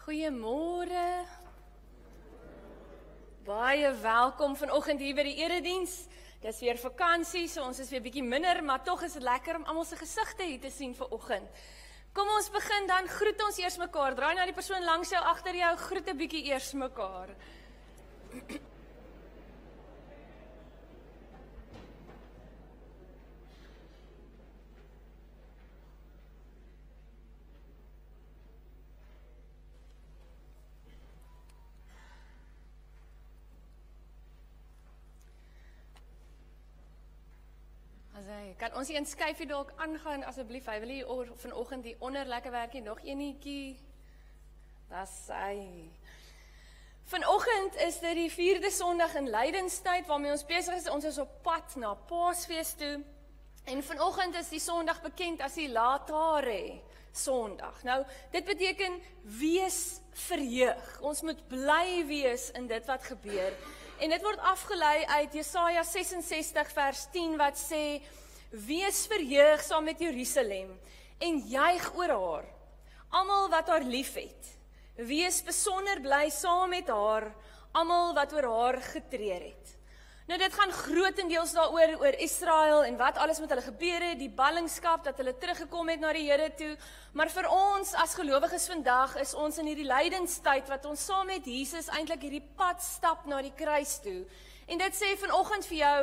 Goeiemôre. Baie welkom vanoggend hier by die erediens. Dis weer vakansie, so ons is weer bietjie minder, maar tog is dit lekker om almal se gesigte hier te sien vanoggend. Kom ons begin dan, groet ons eers mekaar. Draai na die persoon langs jou, agter jou, groet 'n bietjie eers mekaar. Kan ons een skyfie dalk aangaan asseblief? Hy wil hier vanoggend die onderlekker werkie nog eenetjie. Dis hy. Vanoggend is dit die 4de Sondag in Lydenstyd waarmee ons besig is. Ons is op pad na Paasfees toe. En vanoggend is die Sondag bekend as die Latare Sondag. Nou, dit beteken wees verheug. Ons moet bly wees in dit wat gebeur. En dit word afgelei uit Jesaja 66 vers 10 wat sê: wees verheug saam met Jerusalem en juig oor haar, almal wat haar liefhet. Wees besonder bly saam met haar, almal wat oor haar getreur het. Nou dit gaan grootendeels daaroor oor Israel en wat alles met hulle gebeur het, die ballingskap dat hulle teruggekom het na die Here toe. Maar vir ons as gelowiges vandag is ons in hierdie lydenstyd wat ons saam met Jesus eintlik hierdie pad stap na die kruis toe. En dit sê vanoggend vir jou,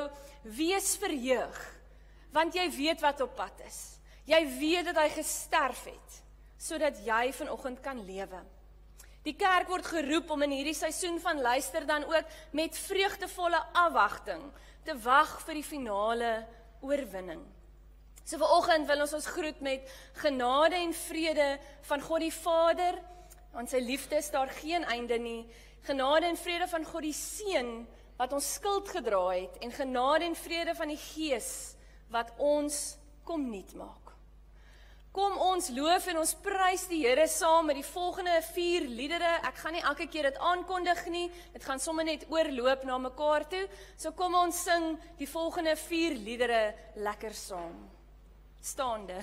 wees verheug, want jy weet wat op pad is. Jy weet dat hy gesterf het, sodat jy vanoggend kan lewe. Die kerk word geroep om in hierdie seisoen van luister dan ook met vreugdevolle afwagting te wag vir die finale oorwinning. So vanoggend wil ons groet met genade en vrede van God die Vader. Aan sy liefde is daar geen einde nie. Genade en vrede van God die Seun wat ons skuld gedra het en genade en vrede van die Gees wat ons kom nuut maak. Kom ons loof en ons prys die Here saam met die volgende 4 liedere. Ek gaan nie elke keer dit aankondig nie. Dit gaan sommer net oorloop na mekaar toe. So kom ons sing die volgende 4 liedere lekker saam. Staande.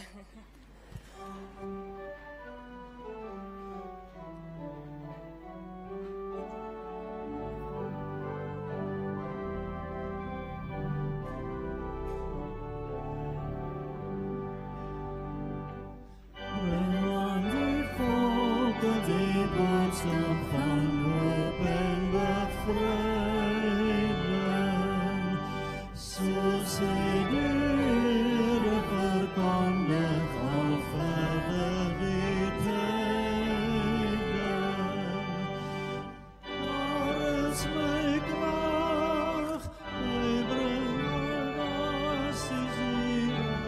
Van hoop en bevrijding, soos hy Here verkondig al verder die tyding. Daar is my krag, hy bring alles die zielig,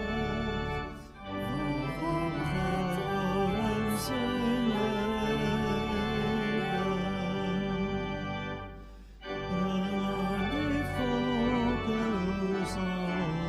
waarvan getrou en sy song.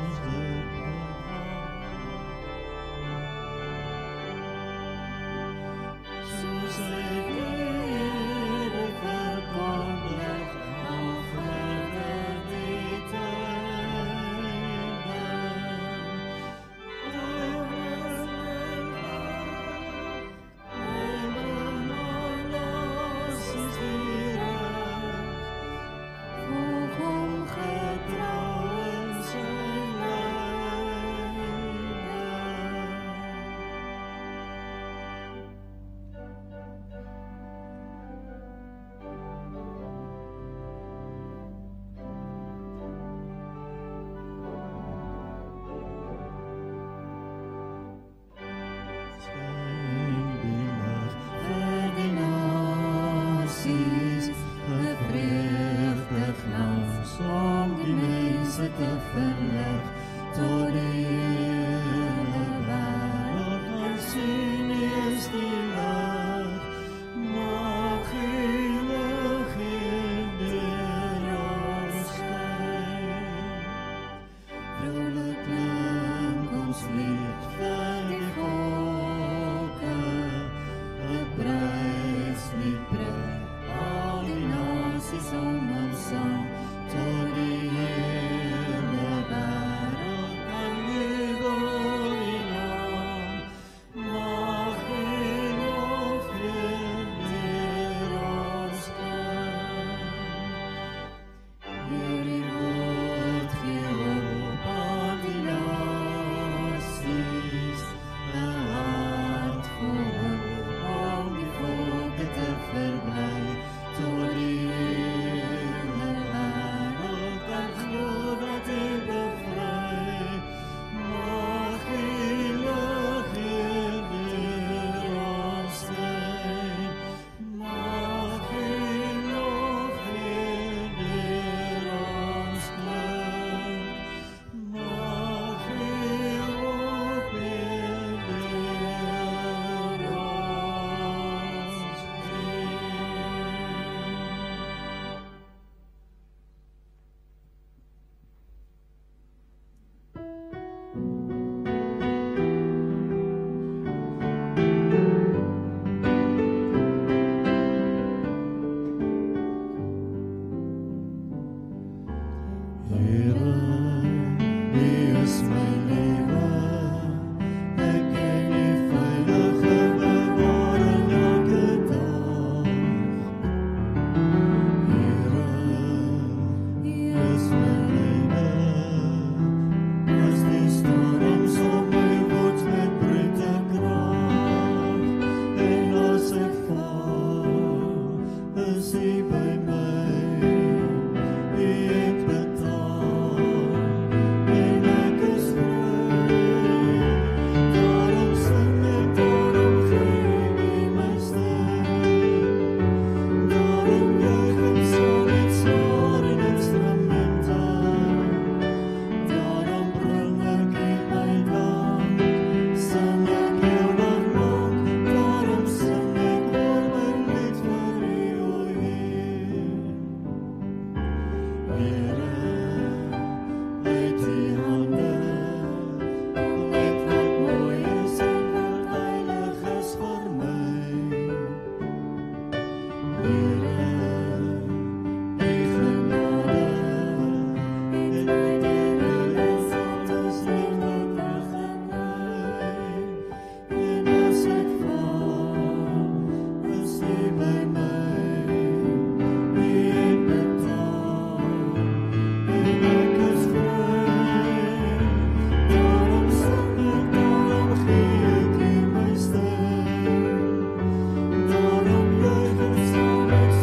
Daarom juich het saam met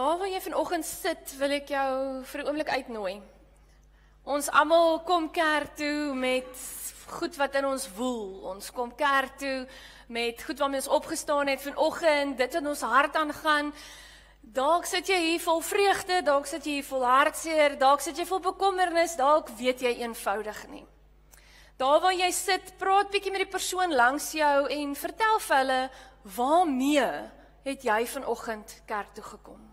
Daar waar jy vanoggend sit, wil ek jou vir 'n oomblik uitnooi. Ons almal kom kerk toe met goed wat in ons woel. Ons kom kerk toe met goed waarmee ons opgestaan het vanoggend, dit in ons hart aangaan. Dalk sit jy hier vol vreugde, dalk sit jy hier vol hartseer, dalk sit jy vol bekommernis, dalk weet jy eenvoudig nie. Daar waar jy sit, praat bietjie met die persoon langs jou en vertel vir hulle, waarmee het jy vanoggend kerk toe gekom?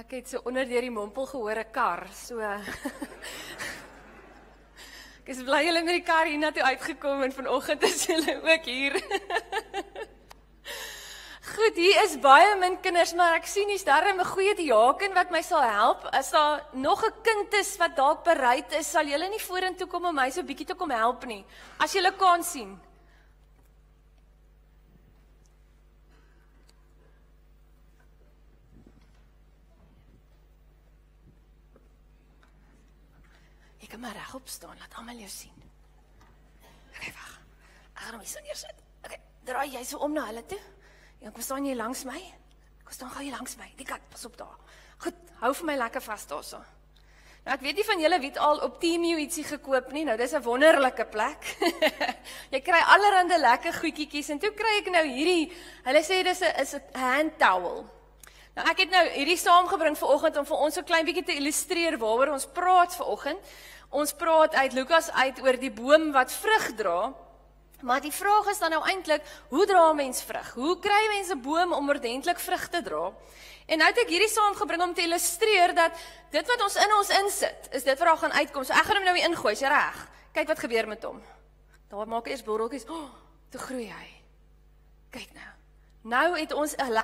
Ek het so onder deur die mompel gehoor 'n kar, so ek is bly julle met die kar hiernatoe uitgekom en vanoggend is julle ook hier. Goed, hier is baie min kinders, maar ek sien hier's darm 'n goeie diaken wat my sal help. As daar nog 'n kind is wat dalk bereid is, sal julle nie vorentoe kom om my so bietjie te kom help nie, as julle kan sien. Ek kan maar regop staan, laat almal jou sien. Okay, wag. Ek gaan hom hier so neersit. Okay, draai jy so om na hulle toe. Ja, kom staan jy langs my. Kom staan gou hier langs my. Die kant, pas op daar. Goed, hou vir my lekker vas daarso. Nou ek weet nie van julle wie het al op Temu ietsie gekoop nie. Nou dis 'n wonderlike plek. Jy kry allerhande lekker goedjies en toe kry ek nou hierdie, hulle sê dis 'n hand towel. Nou ek het nou hierdie saamgebring vanoggend om vir ons so klein bietjie te illustreer waaroor ons praat vanoggend. Ons praat uit Lukas uit oor die boom wat vrug dra. Maar die vraag is dan nou eintlik, hoe dra 'n mens vrug? Hoe kry mense 'n boom om ordentlik vrug te dra? En nou het ek hierdie saamgebring om te illustreer dat dit wat ons in ons insit, is dit wat daar gaan uitkom. So ek gaan hom nou weer ingooi, is jy reg? Kyk wat gebeur met hom. Daar maak eers borreltjies. Oh, toe groei hy. Kyk nou. Nou het ons 'n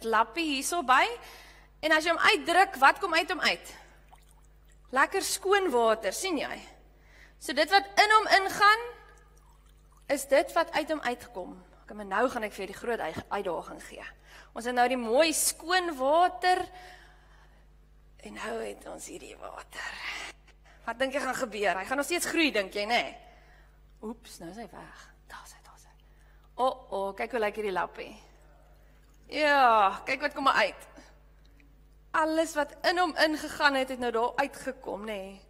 lappie hierso by. En as jy hom uitdruk, wat kom uit hom uit? Lekker skoon water, sien jy? So dit wat in hom ingaan, is dit wat uit hom uitkom. Okay, maar nou gaan ek vir die groot uitdaging gee. Ons het nou die mooi skoon water, en nou het ons hierdie water. Wat dink jy gaan gebeur? Hy gaan nog steeds groei, dink jy, nê? Oeps, nou is hy weg. Daar is hy. Kyk hoe lyk hierdie lappie. Ja, kyk wat kom maar uit. Alles wat in hom ingegaan het, het nou daar uitgekom, nê?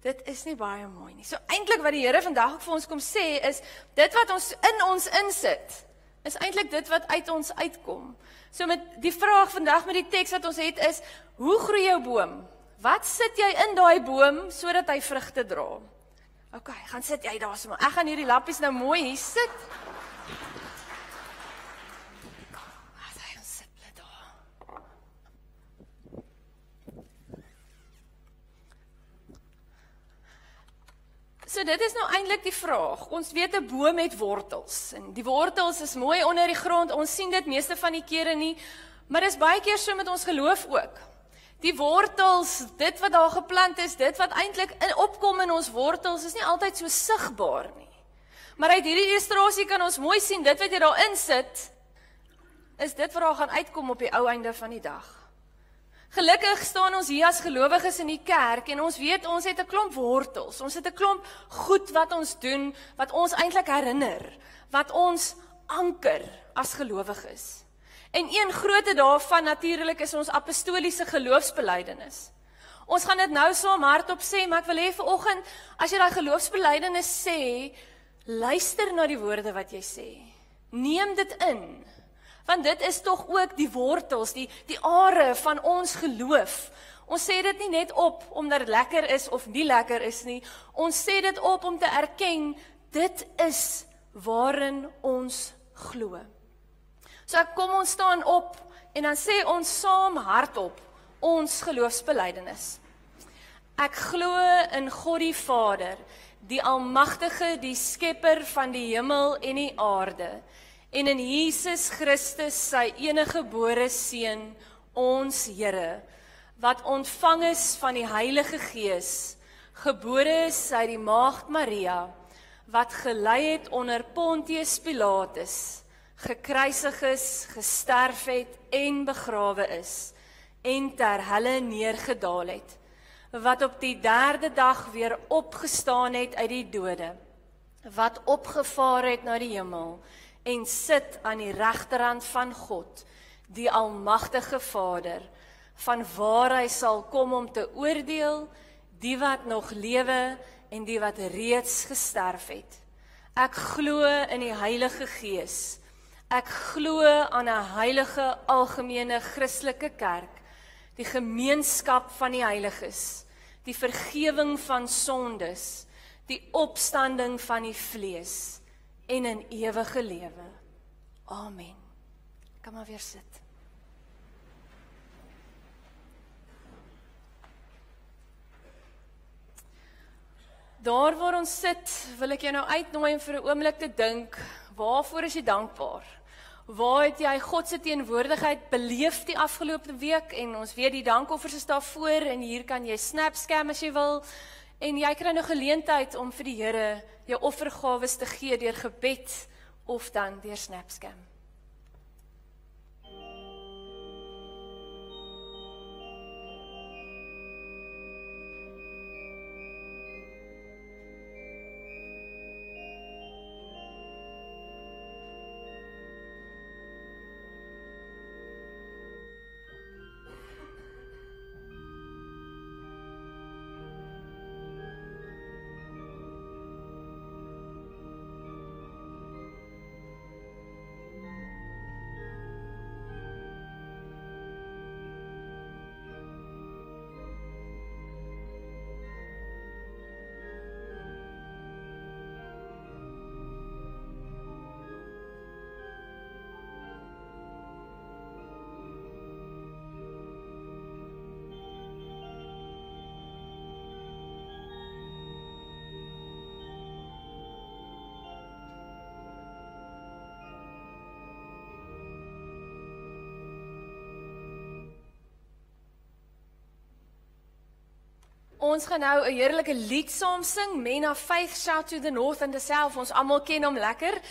Dit is nie baie mooi nie. So eintlik wat die Here vandag ook vir ons kom sê is, dit wat ons in ons insit, is eintlik dit wat uit ons uitkom. So met die vraag vandag met die teks wat ons het is, hoe groei jou boom? Wat sit jy in daai boom sodat hy vrugte dra? Okay, gaan sit jy daar sommer. Ek gaan hierdie lappies nou mooi hier sit. So dit is nou eintlik die vraag. Ons weet 'n boom het wortels en die wortels is mooi onder die grond. Ons sien dit meeste van die kere nie, maar dis baie keer so met ons geloof ook. Die wortels, dit wat daar geplant is, dit wat eintlik opkom in ons wortels is nie altyd so sigbaar nie. Maar uit hierdie illustrasie kan ons mooi sien dit wat jy daarin sit is dit wat daar gaan uitkom op die ou einde van die dag. Gelukkig staan ons hier as gelowiges in die kerk en ons weet ons het 'n klomp wortels. Ons het 'n klomp goed wat ons doen, wat ons eintlik herinner, wat ons anker as gelowiges. En een grootte daarvan natuurlik is ons apostoliese geloofsbelijdenis. Ons gaan dit nou saam hardop sê, maar ek wil hê vanoggend as jy daai geloofsbelijdenis sê, luister na die woorde wat jy sê. Neem dit in. Want dit is tog ook die wortels, die are van ons geloof. Ons sê dit nie net op omdat dit lekker is of nie lekker is nie. Ons sê dit op om te erken, dit is waarin ons glo. So kom ons staan op en dan sê ons saam hardop ons geloofsbelijdenis. Ek glo in God die Vader, die Almagtige, die Skepper van die hemel en die aarde, en in Jesus Christus, sy eniggebore Seun, ons Here, wat ontvang is van die Heilige Gees, gebore is uit die Maagd Maria, wat gelei het onder Pontius Pilatus, gekruisig is, gesterf het en begrawe is, en ter helle neergedaal het, wat op die 3de dag weer opgestaan het uit die dode, wat opgevaar het na die hemel, en sit aan die regterhand van God, die Almagtige Vader, van waar hy sal kom om te oordeel, die wat nog lewe en die wat reeds gesterf het. Ek glo in die Heilige Gees. Ek glo aan 'n heilige algemene Christelike kerk, die gemeenskap van die heiliges, die vergewing van sondes, die opstanding van die vlees en 'n ewige lewe. Amen. Kom maar weer sit. Daar waar ons sit, wil ek jou nou uitnooi om vir 'n oomblik te dink, waarvoor is jy dankbaar? Waar het jy God se teenwoordigheid beleef die afgelope week? En ons weet die dankoffers is daar voor en hier kan jy snapscam as jy wil. En jy kry nou geleentheid om vir die Here jou offergawes te gee deur gebed of dan deur snapscam. Ons gaan nou 'n heerlike lied saam sing, Men of Faith, Shout to the North and the South. Ons almal ken hom lekker.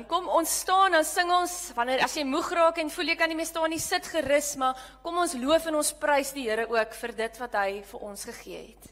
Kom ons staan, dan sing ons, wanneer as jy moeg raak en voel jy kan nie meer staan nie, sit gerus, maar kom ons loof en ons prys die Here ook vir dit wat hy vir ons gegee het.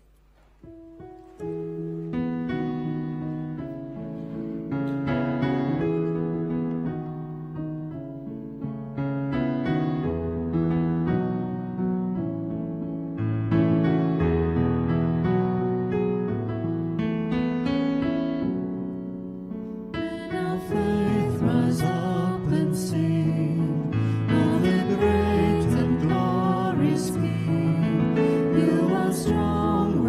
Strong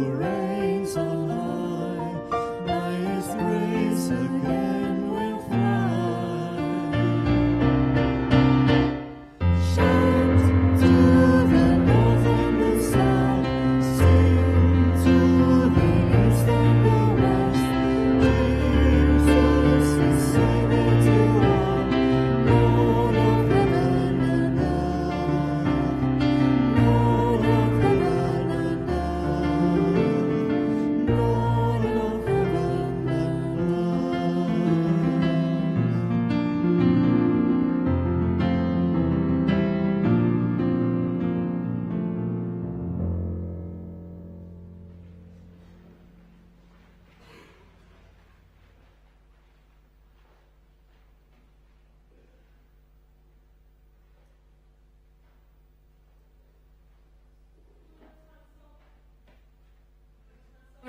who reigns on high, by his grace again will fly. Shout to the north and the south, sing to the east and the west. Jesus is Savior to all, Lord of heaven and earth, Lord of heaven and earth, Lord of heaven and earth.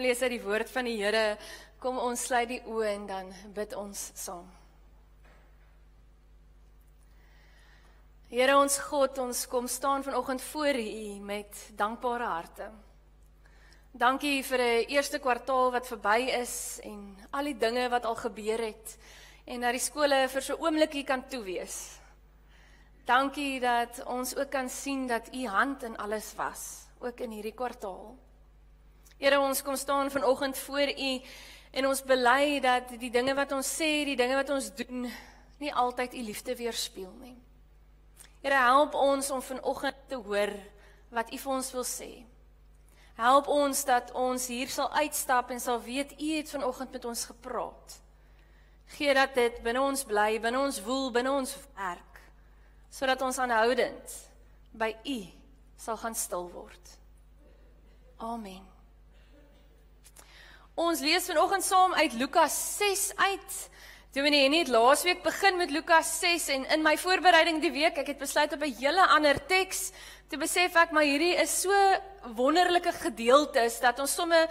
Lees uit die woord van die Here. Kom ons sluit die oë en dan bid ons saam. Here ons God, ons kom staan vanoggend voor U met dankbare harte. Dankie vir 'n eerste kwartaal wat verby is en al die dinge wat al gebeur het en dat die skole vir so 'n oombliekie kan toewees. Dankie dat ons ook kan sien dat U hand in alles was, ook in hierdie kwartaal. Here, ons kom staan vanoggend voor U en ons bely dat die dinge wat ons sê, die dinge wat ons doen, nie altyd U liefde weerspieël nie. Here, help ons om vanoggend te hoor wat U vir ons wil sê. Help ons dat ons hier sal uitstap en sal weet U het vanoggend met ons gepraat. Gee dat dit binne ons bly, binne ons woel, binne ons werk, sodat ons aanhoudend by U sal gaan stil word. Amen. Ons lees vanoggend saam uit Lukas 6 uit. Dominee Henny het laasweek begin met Lukas 6 en in my voorbereiding die week, ek het besluit op 'n hele ander teks, toe besef ek, maar hierdie is so wonderlike gedeeltes, dat ons somme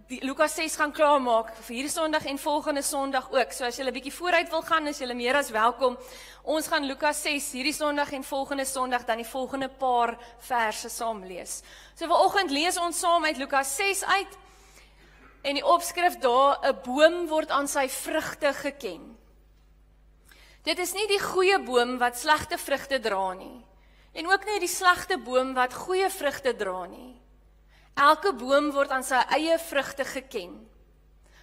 die Lukas 6 gaan klaarmaak, vir hierdie Sondag en volgende Sondag ook. So as jy 'n bietjie vooruit wil gaan, is jy meer as welkom. Ons gaan Lukas 6 hierdie Sondag en volgende Sondag dan die volgende paar verse saam lees. So vanoggend lees ons saam uit Lukas 6 uit. En die opskrif daar, 'n boom word aan sy vrugte geken. Dit is nie die goeie boom wat slegte vrugte dra nie. En ook nie die slegte boom wat goeie vrugte dra nie. Elke boom word aan sy eie vrugte geken.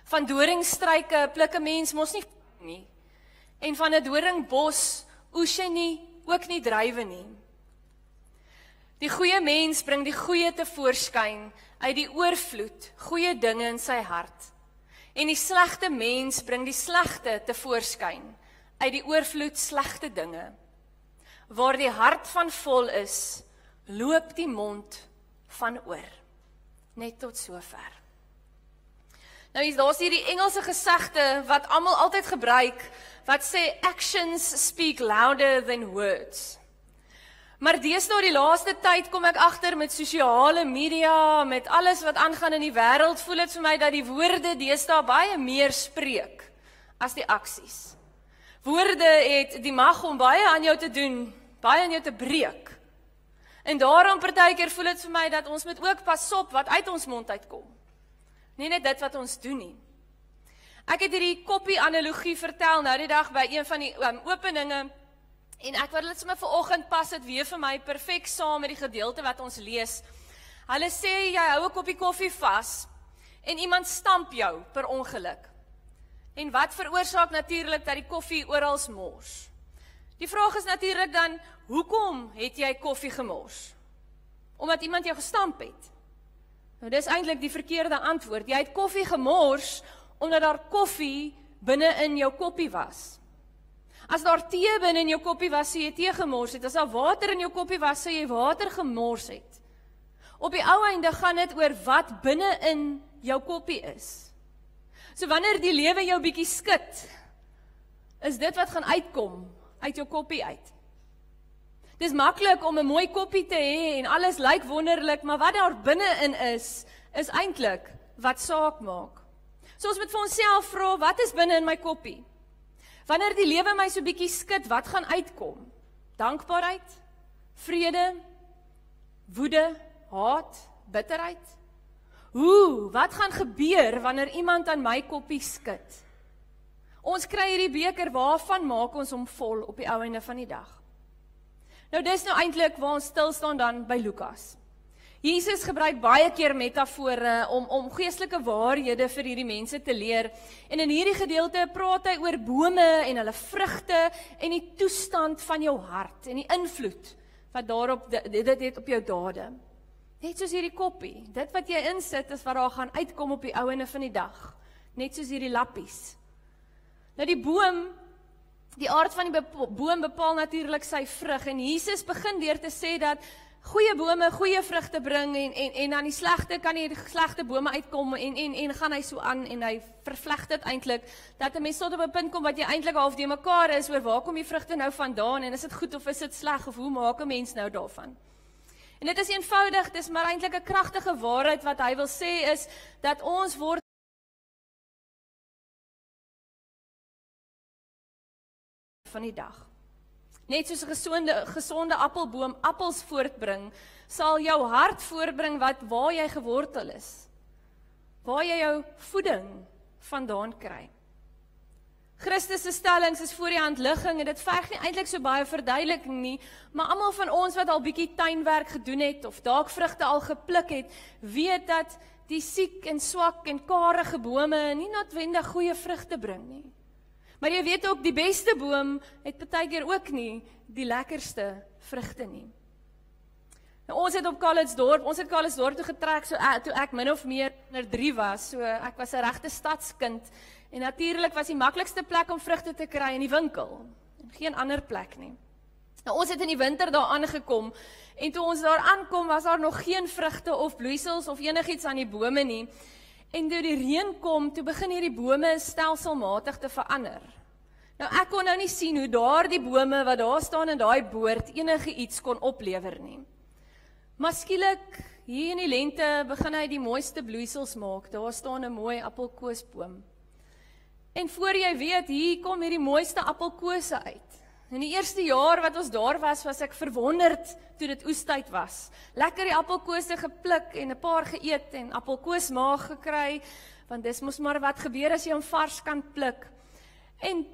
Van doringstruike pluk 'n mens mos nie. En van 'n doringbos oes jy nie, ook nie druiwe nie. Die goeie mens bring die goeie tevoorskyn uit die oorvloed, goeie dinge in sy hart. En die slegte mens bring die slegte tevoorskyn uit die oorvloed slegte dinge. Waar die hart van vol is, loop die mond van oor. Net tot sover. Nou daar's hier die Engelse gesegde wat almal altyd gebruik, wat sê actions speak louder than words. Maar deesdae die laaste tyd kom ek agter met sosiale media, met alles wat aangaan in die wêreld, voel dit vir my dat die woorde deesdae baie meer spreek as die aksies. Woorde het die mag om baie aan jou te doen, baie aan jou te breek. En daarom partykeer voel dit vir my dat ons moet ook pas op wat uit ons mond uitkom. Nie net dit wat ons doen nie. Ek het hierdie koppie analogie vertel nou die dag by een van die openinge. En ek wil dit sommer vanoggend pas dit weer vir my perfek saam met die gedeelte wat ons lees. Hulle sê jy hou 'n koppie koffie vas en iemand stamp jou per ongeluk. En wat veroorsaak natuurlik dat die koffie oral mors? Die vraag is natuurlik dan, hoekom het jy koffie gemors? Omdat iemand jou gestamp het. Nou dis eintlik die verkeerde antwoord. Jy het koffie gemors omdat daar koffie binne in jou koppie was. As daar tee binne in jou koppie was, sou jy tee gemors het. As daar water in jou koppie was, sou jy water gemors het. Op die ou einde gaan dit oor wat binne in jou koppie is. So wanneer die lewe jou bietjie skud, is dit wat gaan uitkom uit jou koppie uit. Dis maklik om 'n mooi koppie te hê en alles lyk wonderlik, maar wat daar binne-in is eintlik wat saak maak. So ons moet vir onsself vra, wat is binne in my koppie? Wanneer die lewe my so bietjie skud, wat gaan uitkom? Dankbaarheid, vrede, woede, haat, bitterheid. Wat gaan gebeur wanneer iemand aan my koppie skud? Ons kry hierdie beker, waarvan maak ons hom vol op die ou einde van die dag? Nou dis nou eintlik waar ons stil staan dan by Lukas. Jesus gebruik baie keer metafore om geestelike waarhede vir hierdie mense te leer. En in hierdie gedeelte praat hy oor bome en hulle vrugte en die toestand van jou hart en die invloed wat daarop dit het op jou dade. Net soos hierdie koppie, dit wat jy insit is wat daar gaan uitkom op die ou einde van die dag. Net soos hierdie lappies. Nou die boom, die aard van die boom bepaal natuurlik sy vrug en Jesus begin deur te sê dat goeie bome goeie vrugte bring en dan die slegte kan die slegte bome uitkom en gaan hy so aan en hy vervleg dit eintlik dat 'n mens tot op 'n punt kom wat jy eintlik half de mekaar is oor waar kom die vrugte nou vandaan en is dit goed of is dit sleg of hoe maak 'n mens nou daarvan? En dit is eenvoudig, dis maar eintlik 'n kragtige waarheid wat hy wil sê is dat ons word van die dag. Net soos 'n gesonde appelboom appels voortbring, sal jou hart voortbring waar jy gewortel is. Waar jy jou voeding vandaan kry. Christus se stellings is voor die hand ligging en dit verg nie eintlik so baie verduideliking nie, maar almal van ons wat al bietjie tuinwerk gedoen het of dalk vrugte al gepluk het, weet dat die siek en swak en karige bome nie noodwendig goeie vrugte bring nie. Maar jy weet ook, die beste boom het partykeer ook nie die lekkerste vrugte nie. Nou, ons het Calitzdorp toe getrek, toe ek min of meer onder 3 was, so ek was 'n regte stadskind, en natuurlik was die maklikste plek om vrugte te kry in die winkel, en geen ander plek nie. Nou, ons het in die winter daar aangekom, en toe ons daar aankom, was daar nog geen vrugte of bloeisels of enigiets aan die bome nie, en toe die reën kom, toe begin hierdie bome stelselmatig te verander. Nou ek kon nou nie sien hoe daar die bome wat daar staan in daai boord enige iets kon oplewer nie. Maar skielik, hier in die lente begin hy die mooiste bloeisels maak. Daar staan 'n mooi appelkoesboom. En voor jy weet, hier kom hierdie mooiste appelkose uit. In die eerste jaar wat ons daar was ek verwonderd toe dit oestyd was. Lekker die appelkose gepluk en 'n paar geëet en appelkoesmaag gekry, want dis mos maar wat gebeur as jy hom vars kan pluk. En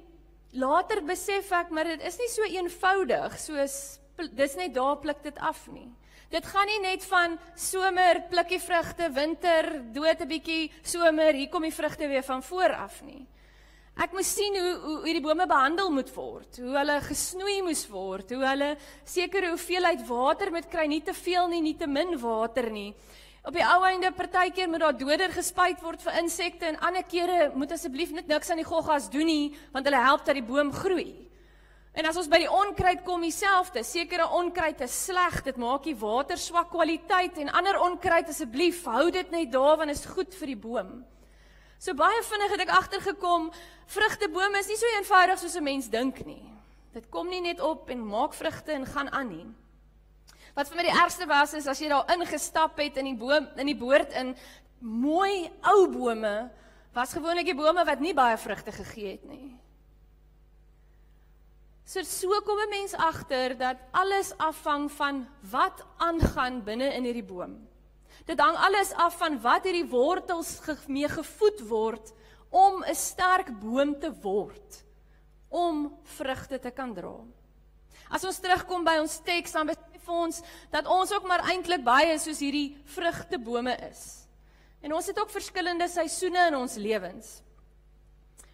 later besef ek, maar dit is nie so eenvoudig soos, dis net daar pluk dit af nie. Dit gaan nie net van somer, pluk die vrugte, winter, dood 'n bietjie, somer, hier kom die vrugte weer van voor af nie. Ek moes sien hoe die bome behandel moet word, hoe hulle gesnoei moes word, hoe hulle sekere hoeveelheid water moet kry, nie te veel nie, nie te min water nie. Op die ou einde, partykeer moet daar doder gespuit word vir insekte, en ander kere moet asseblief net niks aan die goggas doen nie, want hulle help dat die boom groei. En as ons by die onkruid kom, dieselfde, sekere onkruid is sleg, dit maak die water swak kwaliteit, en ander onkruid asseblief, hou dit net daar, want is goed vir die boom. So baie vinnig het ek agtergekom, vrugtebome is nie so eenvoudig soos 'n mens dink nie. Dit kom nie net op en maak vrugte en gaan aan nie. Wat vir my die ergste was, is as jy daar ingestap het in die boord in mooi ou bome, was gewoonlik die bome wat nie baie vrugte gegee het nie. So kom 'n mens agter dat alles afhang van wat aangaan binne in hierdie boom. Dit hang alles af van wat hierdie wortels mee gevoed word om 'n sterk boom te word, om vrugte te kan dra. As ons terugkom by ons teks, dan besef ons dat ons ook maar eintlik baie soos hierdie vrugtebome is. En ons het ook verskillende seisoene in ons lewens.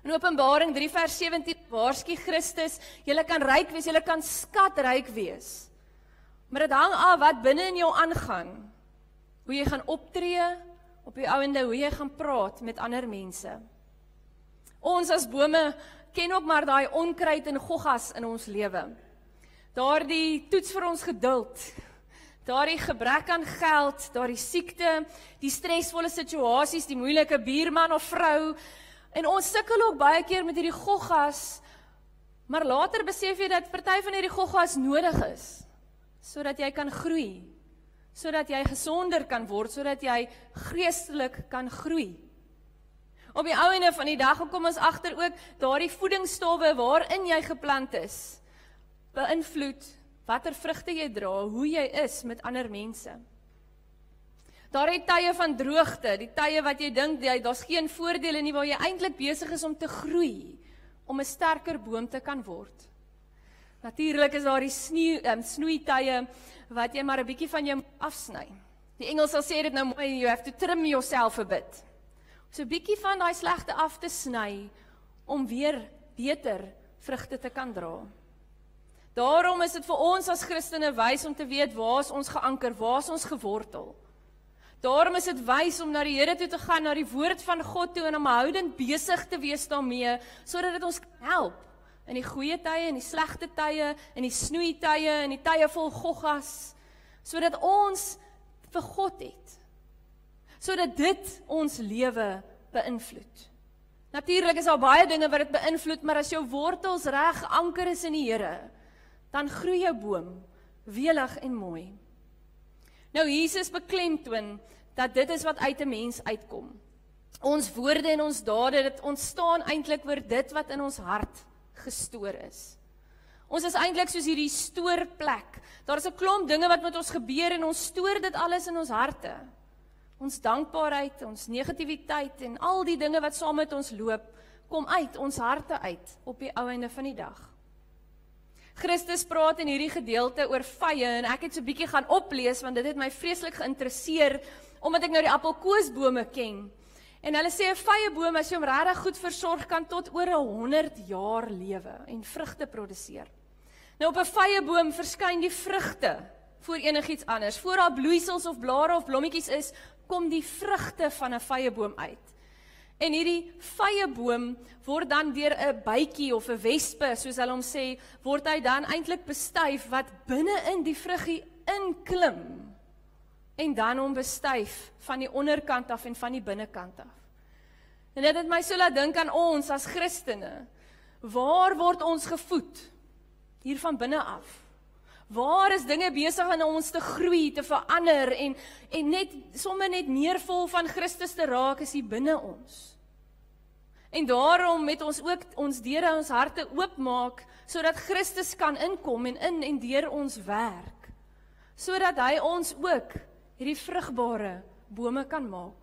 In Openbaring 3 vers 17 waarsku Christus, julle kan ryk wees, julle kan skatryk wees. Maar dit hang af wat binne in jou aangaan. Hoe jy gaan optree, op die ou ende hoe jy gaan praat met ander mense. Ons as bome ken ook maar daai onkruid en goggas in ons lewe. Daardie toets vir ons geduld, daardie gebrek aan geld, daardie siekte, die stresvolle situasies, die moeilike buurman of vrou. En ons sukkel ook baie keer met hierdie goggas, maar later besef jy dat party van hierdie goggas nodig is, sodat jy kan groei, sodat jy gesonder kan word, sodat jy geestelik kan groei. Op die ou einde van die dag kom ons agter ook daardie voedingsstowwe waarin jy geplant is, beïnvloed watter vrugte jy dra, hoe jy is met ander mense. Daardie tye van droogte, die tye wat jy dink, daar's geen voordele nie, waar jy eintlik besig is om te groei, om 'n sterker boom te kan word. Natuurlik is daar die snoeitye, wat jy maar 'n bietjie van jou afsny. Die Engels sal sê dit nou mooi, you have to trim yourself a bit. So 'n bietjie van daai slegte af te sny, om weer beter vrugte te kan dra. Daarom is dit vir ons as Christene wys om te weet, waar is ons geanker, waar is ons gewortel. Daarom is dit wys om na die Here toe te gaan, na die woord van God toe, en om houdend besig te wees daarmee, sodat dit ons kan help, in die goeie tye, in die slegte tye, in die snoeitye, in die tye vol goggas, sodat ons vir God het, sodat dit ons lewe beïnvloed. Natuurlik is daar baie dinge wat dit beïnvloed, maar as jou wortels reg geanker is in die Here, dan groei jou boom welig en mooi. Nou Jesus beklemtoon dat dit is wat uit 'n mens uitkom. Ons woorde en ons dade, dit ontstaan eintlik oor dit wat in ons hart gestoor is. Ons is eintlik soos hierdie stoorplek. Daar is 'n klomp dinge wat met ons gebeur en ons stoor dit alles in ons harte. Ons dankbaarheid, ons negativiteit en al die dinge wat saam met ons loop, kom uit ons harte uit op die ou einde van die dag. Christus praat in hierdie gedeelte oor vye en ek het so 'n bietjie gaan oplees want dit het my vreeslik geïnteresseer omdat ek nou die appelkoesbome ken. En hulle sê 'n vyeboom as jy hom regtig goed versorg kan tot oor 100 jaar lewe en vrugte produseer. Nou op 'n vyeboom verskyn die vrugte voor enigiets anders. Voor daar bloeisels of blare of blommetjies is, kom die vrugte van 'n vyeboom uit. En hierdie vyeboom word dan deur 'n bytjie of 'n wespe, soos hulle hom sê, word hy dan eintlik bestuif wat binne in die vruggie inklim en dan hom bestuif van die onderkant af en van die binnekant af. En dit het my so laat dink aan ons as Christene. Waar word ons gevoed? Hier van binne af. Waar is dinge besig in ons te groei, te verander en sommer net meer vol van Christus te raak is hier binne ons. En daarom met ons ook ons deure, ons harte oopmaak, sodat Christus kan inkom en in en deur ons werk, sodat hy ons ook hierdie vrugbare bome kan maak.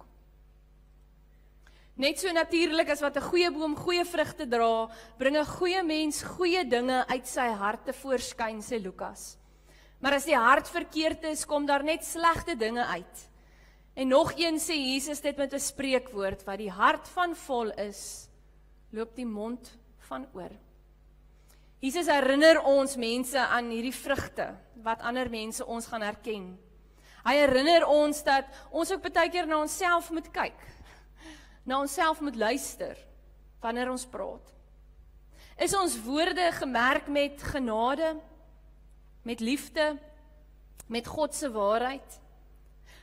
Net so natuurlik as wat 'n goeie boom goeie vrugte dra, bring 'n goeie mens goeie dinge uit sy hart te voorskyn, sê Lukas. Maar as die hart verkeerd is, kom daar net slegte dinge uit. En nog een sê Jesus dit met 'n spreekwoord, wat die hart van vol is, loop die mond van oor. Jesus herinner ons mense aan hierdie vrugte, wat ander mense ons gaan herken. Hy herinner ons dat ons ook baie keer na onsself moet kyk, na onsself moet luister, wanneer ons praat. Is ons woorde gemerk met genade, met liefde, met God se waarheid?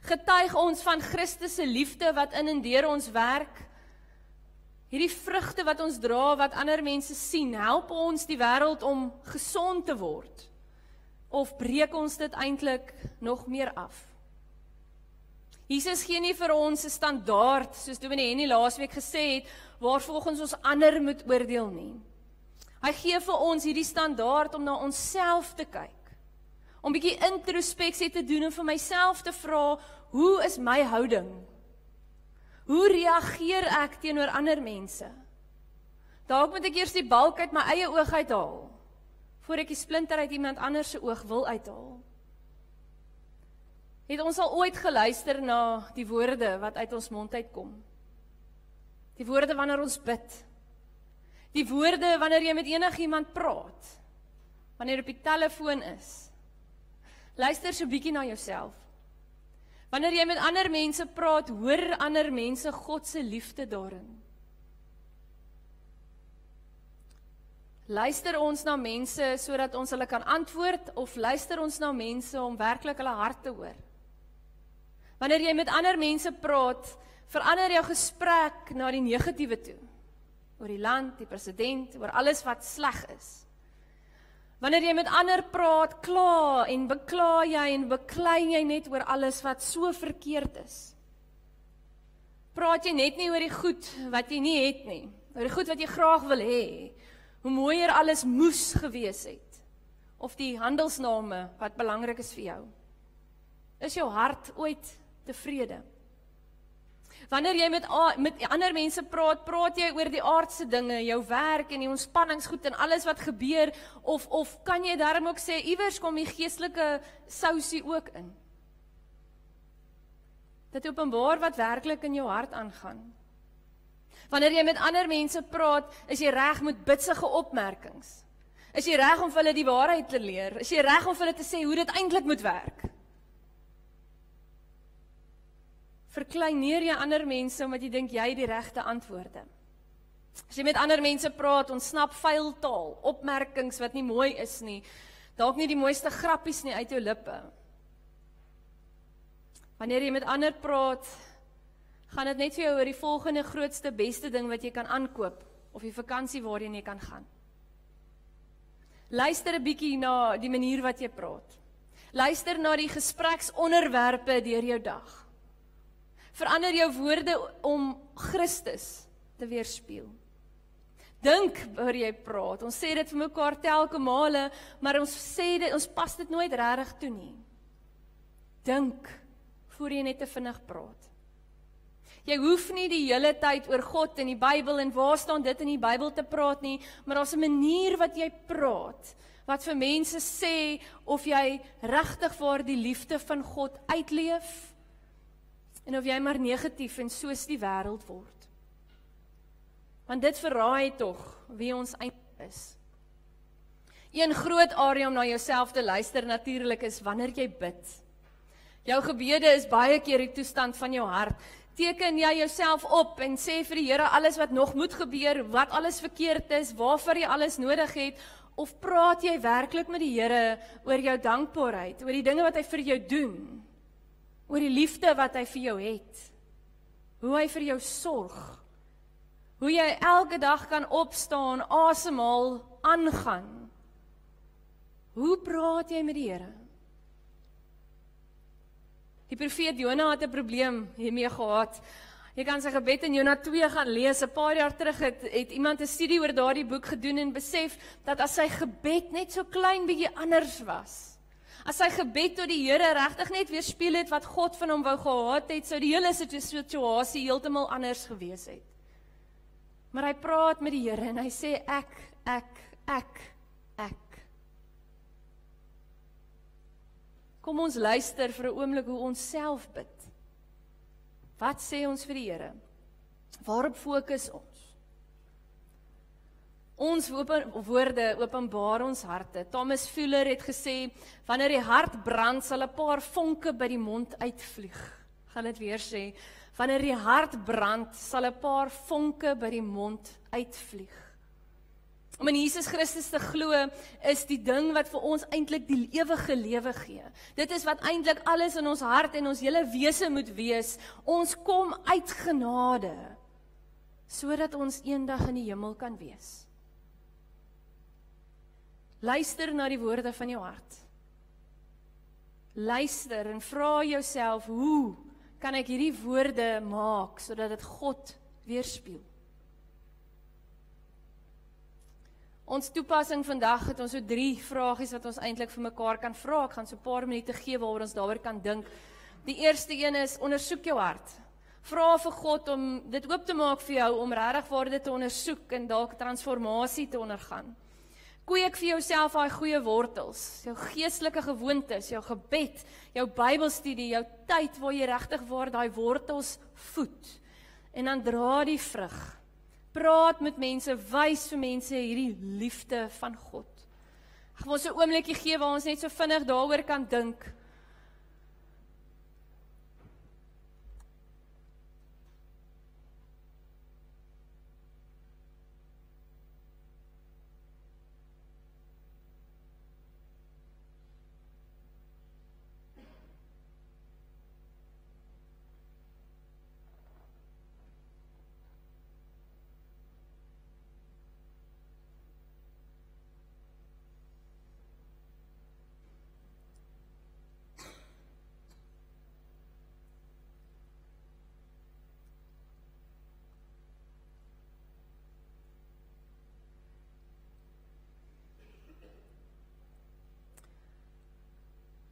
Getuig ons van Christus se liefde wat in en deur ons werk? Hierdie vrugte wat ons dra, wat ander mense sien, help ons die wêreld om gesond te word? Of breek ons dit eintlik nog meer af? Jesus gee nie vir ons 'n standaard, soos Dominee Henny laasweek gesê het, waarvolgens ons ander moet oordeel nie. Hy gee vir ons hierdie standaard om na onsself te kyk, om 'n bietjie introspeksie te doen en vir myself te vra, hoe is my houding? Hoe reageer ek teenoor ander mense? Dalk moet ek eers die balk uit my eie oog uithaal, voor ek die splinter uit iemand anders se oog wil uithaal. Het ons al ooit geluister na die woorde wat uit ons mond uitkom? Die woorde wanneer ons bid. Die woorde wanneer jy met enigiemand praat. Wanneer jy op die telefoon is. Luister so bietjie na jouself. Wanneer jy met ander mense praat, hoor ander mense God se liefde daarin. Luister ons na mense sodat ons hulle kan antwoord, of luister ons na mense om werklik hulle hart te hoor? Wanneer jy met ander mense praat, verander jou gesprek na die negatiewe toe, oor die land, die president, oor alles wat sleg is. Wanneer jy met ander praat, kla en bekla jy en beklei jy net oor alles wat so verkeerd is. Praat jy net nie oor die goed wat jy nie het nie, oor die goed wat jy graag wil hê, hoe mooier alles moes gewees het, of die handelsname wat belangrik is vir jou. Is jou hart ooit tevrede. Wanneer jy met ander mense praat, praat jy oor die aardse dinge, jou werk en die ontspanningsgoed en alles wat gebeur, of kan jy daarom ook sê, iewers kom die geestelike sousie ook in? Dit openbaar wat werklik in jou hart aangaan. Wanneer jy met ander mense praat, is jy reg met bitsige opmerkings. Is jy reg om vir hulle die waarheid te leer? Is jy reg om vir hulle te sê hoe dit eintlik moet werk? Verkleineer jy ander mense omdat jy dink jy die regte antwoorde? As jy met ander mense praat, ontsnap vuil taal, opmerkings wat nie mooi is nie, dalk nie die mooiste grappies nie uit jou lippe. Wanneer jy met ander praat, gaan dit net vir jou oor die volgende grootste, beste ding wat jy kan aankoop, of die vakansie waarheen jy kan gaan. Luister 'n bietjie na die manier wat jy praat. Luister na die gespreksonderwerpe deur jou dag. Verander jou woorde om Christus te weerspieël. Dink oor jy praat. Ons sê dit vir mekaar telke male, maar ons pas dit nooit regtig toe nie. Dink voor jy net te vinnig praat. Jy hoef nie die hele tyd oor God en die Bybel en waar staan dit in die Bybel te praat nie, maar daar's 'n manier wat jy praat, wat vir mense sê of jy regtig vir die liefde van God uitleef, en of jy maar negatief en soos die wêreld word. Want dit verraai tog wie ons eintlik is. Een groot area om na jouself te luister natuurlik is wanneer jy bid. Jou gebede is baie keer die toestand van jou hart. Teken jy jouself op en sê vir die Here alles wat nog moet gebeur, wat alles verkeerd is, waarvoor jy alles nodig het, of praat jy werklik met die Here oor jou dankbaarheid, oor die dinge wat hy vir jou doen, oor die liefde wat hy vir jou het, hoe hy vir jou sorg, hoe jy elke dag kan opstaan, asemhaal, aangaan. Hoe praat jy met die Here? Die profeet Jona het 'n probleem hiermee gehad. Jy kan sy gebed in Jona 2 gaan lees. 'n Paar jaar terug het iemand 'n studie oor daardie boek gedoen en besef dat as sy gebed net so klein bietjie anders was, as sy gebed tot die Here regtig net weerspieël het wat God van hom wou gehad het, sou die hele situasie heeltemal anders gewees het. Maar hy praat met die Here en hy sê ek. Kom ons luister vir 'n oomblik hoe ons self bid. Wat sê ons vir die Here? Waarop fokus ons? Ons woorde openbaar ons harte. Thomas Fuller het gesê, wanneer die hart brand, sal 'n paar vonke by die mond uitvlieg. Gaan dit weer sê, wanneer die hart brand, sal 'n paar vonke by die mond uitvlieg. Om in Jesus Christus te glo is die ding wat vir ons eintlik die ewige lewe gee. Dit is wat eintlik alles in ons hart en ons hele wese moet wees. Ons kom uit genade, sodat ons eendag in die hemel kan wees. Luister na die woorde van jou hart. Luister en vra jouself, hoe kan ek hierdie woorde maak, sodat dit God weerspieël? Ons toepassing vandag het ons so 3 vragies wat ons eintlik vir mekaar kan vra. Ek gaan so 'n paar minute gee waaroor ons daaroor kan dink. Die eerste een is, ondersoek jou hart. Vra vir God om dit oop te maak vir jou, om regtig waar dit te ondersoek en dalk transformasie te ondergaan. Kweek vir jouself daai goeie wortels, jou geestelike gewoontes, jou gebed, jou Bybelstudie, jou tyd waar jy regtig waar daai wortels voed. En dan dra die vrug. Praat met mense, wys vir mense hierdie liefde van God. Ek wil ons 'n oombliekie gee waar ons net so vinnig daaroor kan dink.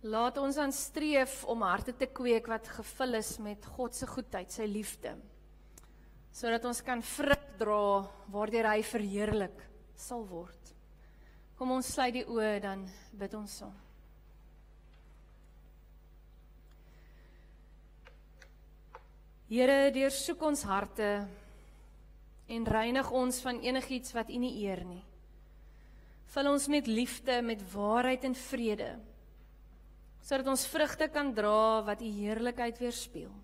Laat ons aan streef om harte te kweek wat gevul is met God se goedheid, sy liefde, sodat ons kan vrug dra waardeur hy verheerlik sal word. Kom ons sluit die oë, dan bid ons saam. Here, deursoek ons harte en reinig ons van enigiets wat U nie eer nie. Vul ons met liefde, met waarheid en vrede, sodat ons vrugte kan dra wat U heerlikheid weerspieël.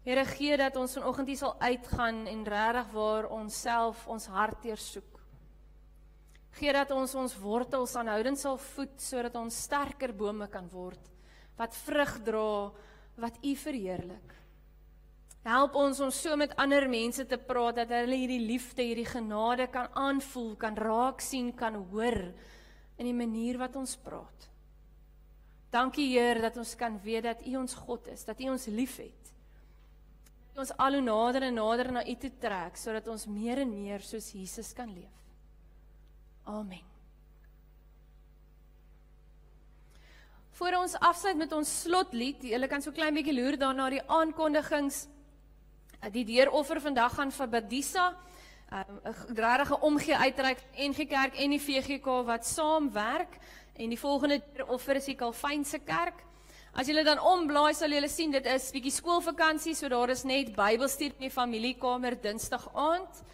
Here, gee dat ons vanoggend hier sal uitgaan en regtig waar onsself, ons hart deursoek. Gee dat ons wortels aanhoudend sal voed, sodat ons sterker bome kan word, wat vrug dra, wat U verheerlik. Help ons om so met ander mense te praat, dat hulle hierdie liefde, hierdie genade kan aanvoel, kan raak sien, kan hoor, in die manier wat ons praat. Dankie Heer, dat ons kan weet dat U ons God is, dat U ons lief het. Dat ons al hoe nader en nader na U toe trek, sodat ons meer en meer soos Jesus kan leef. Amen. Voor ons afsluit met ons slotlied, julle kan so klein bietjie loer daarna die aankondigings. Die deuroffer vandag gaan vir Badisa, 'n regte omgee uitreik en NG Kerk en die VGK wat saamwerk, en die volgende deuroffer is die Kalfynse Kerk. As julle dan omblaai, sal julle sien, dit is bietjie skoolvakansie, so daar is net Bybelstudie in die familiekamer Dinsdag aand.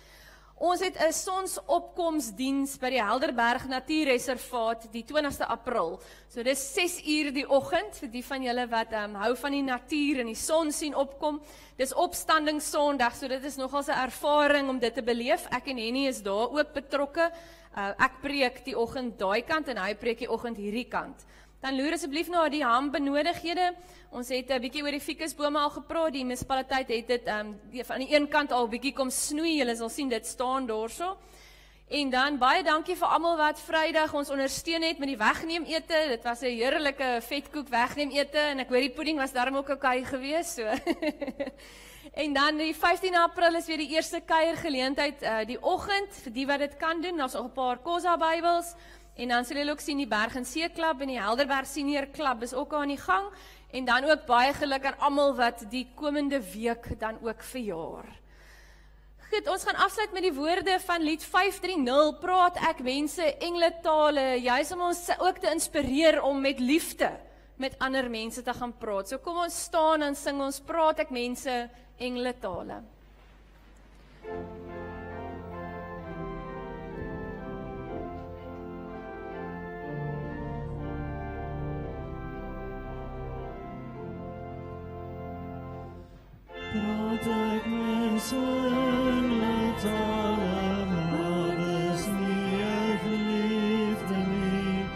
Ons het 'n sonsopkomsdiens by die Helderberg Natuurreservaat die 20ste April. So dis 6 uur die oggend vir die van julle wat hou van die natuur en die son sien opkom. Dis opstandingssondag, so dit is nogals 'n ervaring om dit te beleef. Ek en Henny is daar ook betrokke. Ek preek die oggend daai kant en hy preek die oggend hierdie kant. Dan loer asseblief na die handbenodighede. Ons het 'n bietjie oor die ficusbome al gepraat. Die munisipaliteit het dit van die een kant al bietjie kom snoei. Julle sal sien dit staan daarso. En dan baie dankie vir almal wat Vrydag ons ondersteun het met die wegneem ete. Dit was 'n heerlike vetkoek wegneem ete en ek hoor die pudding was darm ook okay geweest, so. En dan die 15 April is weer die eerste kuiergeleentheid die oggend vir die wat dit kan doen. Daar's al 'n paar Kosa Bybels. En dan sal julle ook sien die Berg en See Klub en die Helderberg Senior Klub is ook aan die gang. En dan ook baie geluk aan almal wat die komende week dan ook verjaar. Goed, ons gaan afsluit met die woorde van lied 530, praat ek mense, engletale, juis om ons ook te inspireer om met liefde met ander mense te gaan praat. So kom ons staan en sing ons, praat ek mense, engletale. Praat ek mense engletale, maar dis nie ek liefde nie.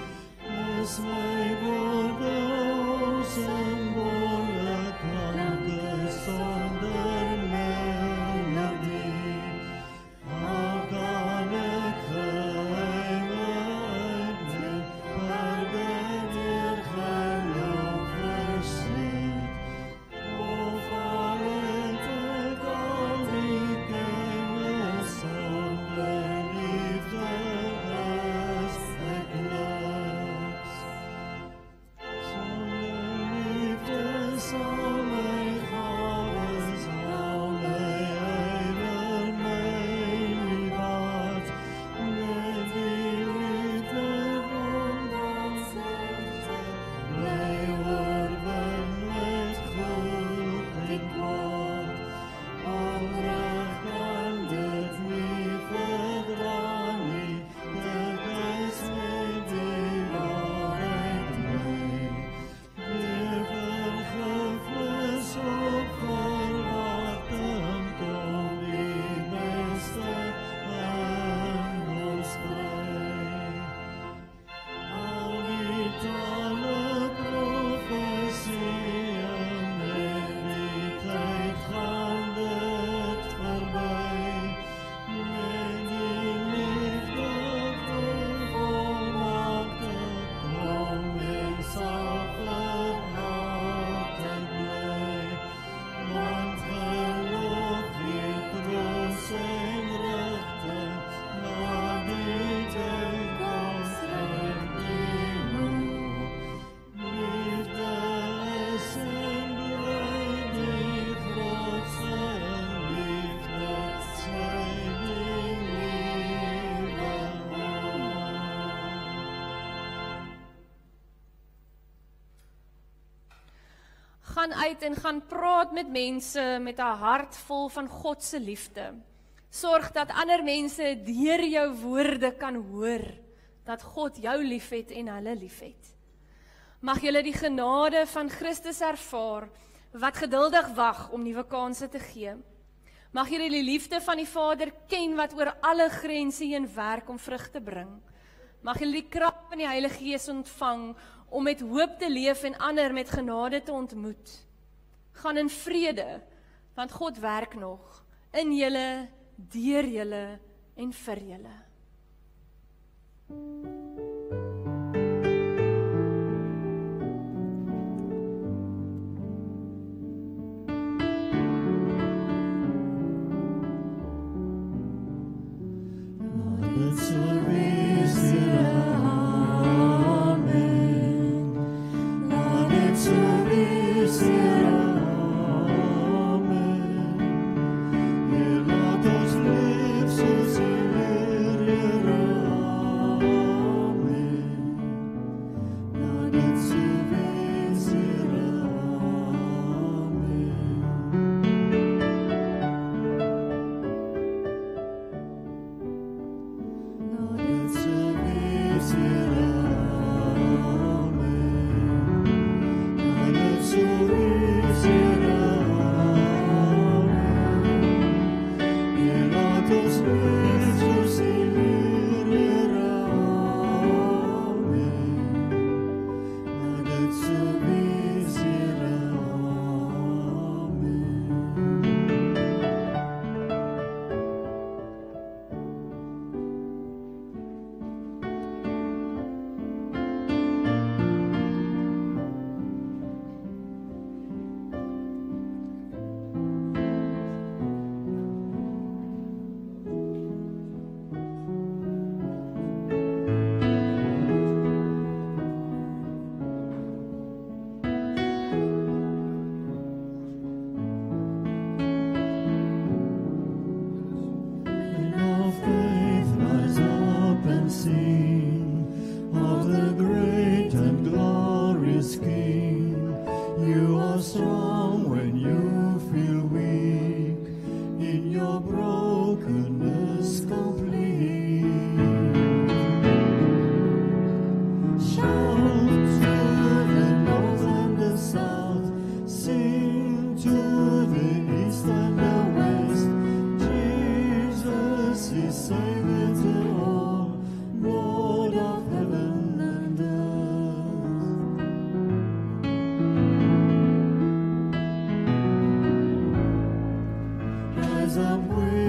Dis my woorde symbole, klanke sonder melodie. How kan ek geheime uitleg, berge deur geloof verslind, of alleen ek al die kennis sonder liefde is ek niks. Gaan uit en gaan praat met mense met 'n hart vol van God se liefde. Sorg dat ander mense deur jou woorde kan hoor dat God jou liefhet en hulle liefhet. Mag julle die genade van Christus ervaar, wat geduldig wag om nuwe kansse te gee. Mag julle die liefde van die Vader ken wat oor alle grense heen werk om vrug te bring. Mag julle die krag van die Heilige Gees ontvang om met hoop te leef en ander met genade te ontmoet. Gaan in vrede, want God werk nog in julle, deur julle en vir julle. It's a reason, amen. Lord, it's a reason, amen. Hear Lord, those lips who say, amen. Lord, it's a reason, amen. Lord, it's a reason, amen. Lord, it's a reason, amen. Hear Lord, those lips who say, amen. Lord, it's a reason, amen. And our faith rise up and sing of the great and glorious King. You are strong when you feel weak, in your brokenness complete. Shout to the north and the south, sing to the east and the west. Jesus is Savior to all, Lord of heaven and earth. Rise up with